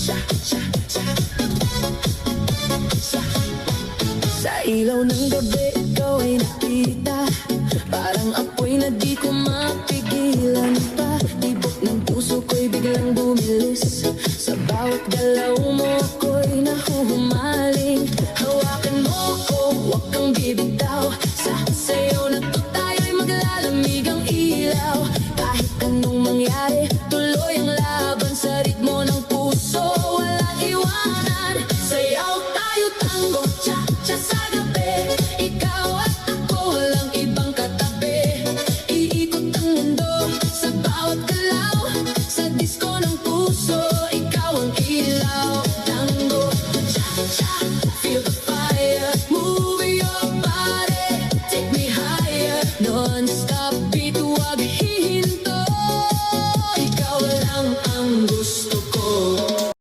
Sa ilaw ng gabi, ikaw ay nakita, parang apoy na di ko mapigilan pa. Tibok ng puso ko'y biglang bumilis, sa bawat galaw mo ako'y nahuhumaling. Hawakan mo ko, huwag kang bibitaw, sa sayo natutunan.